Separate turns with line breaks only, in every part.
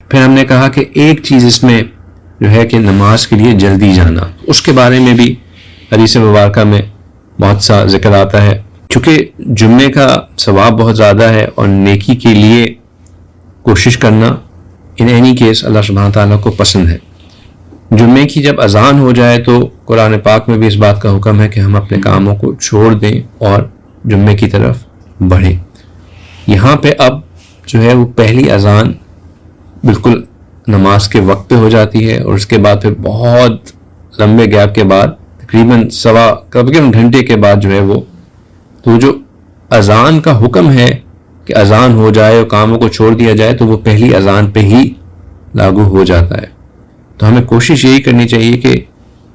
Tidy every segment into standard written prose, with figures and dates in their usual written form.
پھر ہم نے کہا کہ ایک چیز اس میں جو ہے کہ نماز کے لیے جلدی جانا، اس کے بارے میں بھی حدیث مبارکہ میں بہت سا ذکر آتا ہے، چونکہ جمعے کا ثواب بہت زیادہ ہے اور نیکی کے لیے کوشش کرنا ان اینی کیس اللہ سبحانہ تعالیٰ کو پسند ہے۔ جمعے کی جب اذان ہو جائے تو قرآن پاک میں بھی اس بات کا حکم ہے کہ ہم اپنے کاموں کو چھوڑ دیں اور جمعے کی طرف بڑھیں۔ یہاں پہ اب جو ہے وہ پہلی اذان بالکل نماز کے وقت پہ ہو جاتی ہے، اور اس کے بعد پھر بہت لمبے گیپ کے بعد تقریباً کبھی گھنٹے کے بعد جو ہے وہ تو جو اذان کا حکم ہے کہ اذان ہو جائے اور کاموں کو چھوڑ دیا جائے تو وہ پہلی اذان پہ ہی لاگو ہو جاتا ہے۔ تو ہمیں کوشش یہی کرنی چاہیے کہ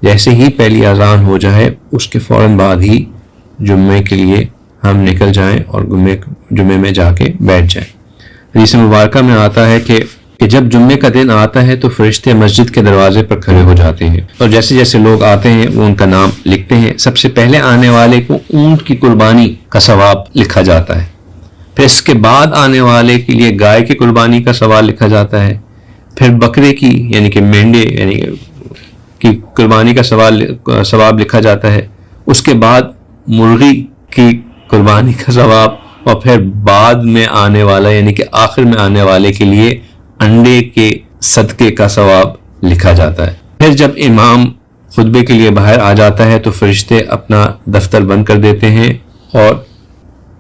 جیسے ہی پہلی اذان ہو جائے اس کے فوراً بعد ہی جمعے کے لیے ہم نکل جائیں اور جمعے میں جا کے بیٹھ جائیں۔ حدیث مبارکہ میں آتا ہے کہ جب جمعے کا دن آتا ہے تو فرشتے مسجد کے دروازے پر کھڑے ہو جاتے ہیں، اور جیسے جیسے لوگ آتے ہیں وہ ان کا نام لکھتے ہیں۔ سب سے پہلے آنے والے کو اونٹ کی قربانی کا ثواب لکھا جاتا ہے، پھر اس کے بعد آنے والے کے لیے گائے کی قربانی کا ثواب لکھا جاتا ہے، پھر بکرے کی یعنی کہ مینڈے یعنی کی قربانی کا ثواب لکھا جاتا ہے، اس کے بعد مرغی کی قربانی کا ثواب، اور پھر بعد میں آنے والا یعنی کہ آخر میں آنے والے کے لیے انڈے کے صدقے کا ثواب لکھا جاتا ہے۔ پھر جب امام خطبے کے لیے باہر آ جاتا ہے تو فرشتے اپنا دفتر بند کر دیتے ہیں اور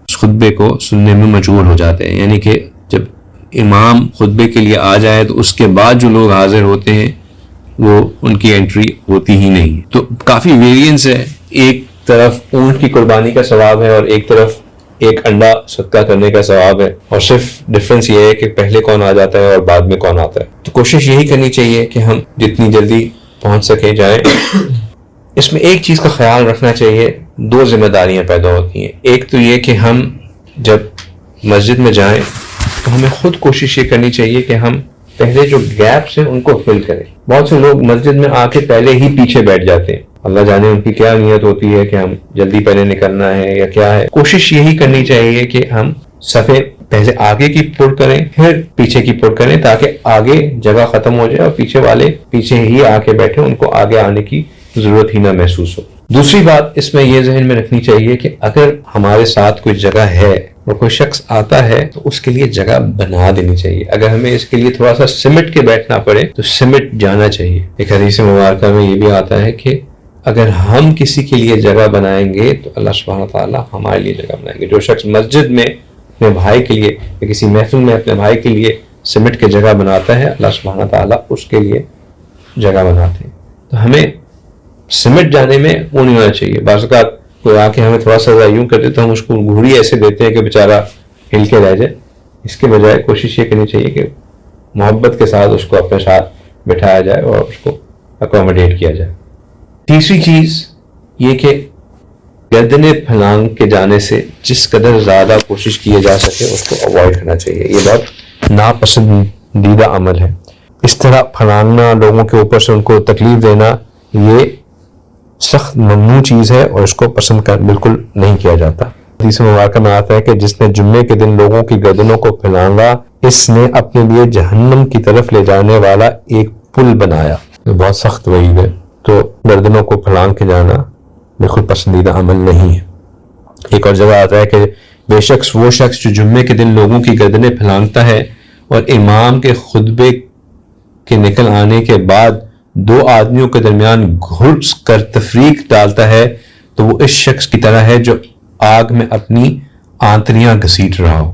اس خطبے کو سننے میں مشغول ہو جاتے ہیں، یعنی کہ جب امام خطبے کے لیے آ جائے تو اس کے بعد جو لوگ حاضر ہوتے ہیں وہ ان کی انٹری ہوتی ہی نہیں۔ تو کافی ویرینس ہے، ایک طرف اونٹ کی قربانی کا ثواب ہے اور ایک طرف ایک انڈا صدقہ کرنے کا ثواب ہے، اور صرف ڈفرینس یہ ہے کہ پہلے کون آ جاتا ہے اور بعد میں کون آتا ہے۔ تو کوشش یہی کرنی چاہیے کہ ہم جتنی جلدی پہنچ سکیں جائیں۔ اس میں ایک چیز کا خیال رکھنا چاہیے، دو ذمہ داریاں پیدا ہوتی ہیں۔ ایک تو یہ کہ ہم جب مسجد میں جائیں تو ہمیں خود کوشش یہ کرنی چاہیے کہ ہم پہلے جو گیپس ہیں ان کو فل کریں۔ بہت سے لوگ مسجد میں آ کے پہلے ہی پیچھے بیٹھ جاتے ہیں، اللہ جانے ان کی کیا نیت ہوتی ہے کہ ہم جلدی پہلے نکلنا ہے یا کیا ہے۔ کوشش یہی کرنی چاہیے کہ ہم صفیں پہلے آگے کی پر کریں پھر پیچھے کی پر کریں، تاکہ آگے جگہ ختم ہو جائے اور پیچھے والے پیچھے ہی آ کے بیٹھے، ان کو آگے آنے کی ضرورت ہی نہ محسوس ہو۔ دوسری بات اس میں یہ ذہن میں رکھنی چاہیے کہ اگر ہمارے ساتھ کوئی جگہ ہے اور کوئی شخص آتا ہے تو اس کے لیے جگہ بنا دینی چاہیے۔ اگر ہمیں اس کے لیے تھوڑا سا سمٹ کے بیٹھنا پڑے تو سمٹ جانا چاہیے۔ ایک حدیث مبارکہ میں یہ بھی آتا ہے کہ اگر ہم کسی کے لیے جگہ بنائیں گے تو اللہ سبحانہ تعالیٰ ہمارے لیے جگہ بنائیں گے۔ جو شخص مسجد میں اپنے بھائی کے لیے یا کسی محفل میں اپنے بھائی کے لیے سمٹ کے جگہ بناتا ہے، اللہ سبحانہ تعالیٰ اس کے لیے جگہ بناتے ہیں۔ تو ہمیں سمٹ جانے میں وہ نہیں ہونا چاہیے۔ بعض اوقات کوئی آ کے ہمیں تھوڑا سا یوں کر دیتا، ہم اس کو گھوڑی ایسے دیتے ہیں کہ بیچارہ ہل کے رہ جائے۔ اس کے بجائے کوشش یہ کرنی چاہیے کہ محبت کے ساتھ اس کو اپنے ساتھ بٹھایا جائے اور اس کو اکوموڈیٹ کیا جائے۔ تیسری چیز یہ کہ گردنیں پھلانگ کے جانے سے جس قدر زیادہ کوشش کی جا سکے اس کو اوائڈ کرنا چاہیے۔ یہ بہت ناپسندیدہ عمل ہے۔ اس طرح پھلانگنا، لوگوں کے اوپر سے ان کو تکلیف دینا، یہ سخت ممنوع چیز ہے اور اس کو پسند بالکل نہیں کیا جاتا۔ حدیث مبارکہ میں آتا ہے کہ جس نے جمعے کے دن لوگوں کی گردنوں کو پھلانگا، اس نے اپنے لیے جہنم کی طرف لے جانے والا ایک پل بنایا۔ یہ بہت سخت وعید ہے۔ تو گردنوں کو پھلانگ کے جانا بالکل پسندیدہ عمل نہیں ہے۔ ایک اور جگہ آتا ہے کہ بے شک وہ شخص جو جمعے کے دن لوگوں کی گردنیں پھلانگتا ہے اور امام کے خطبے کے نکل آنے کے بعد دو آدمیوں کے درمیان گھس کر تفریق ڈالتا ہے تو وہ اس شخص کی طرح ہے جو آگ میں اپنی آنتڑیاں گھسیٹ رہا ہو۔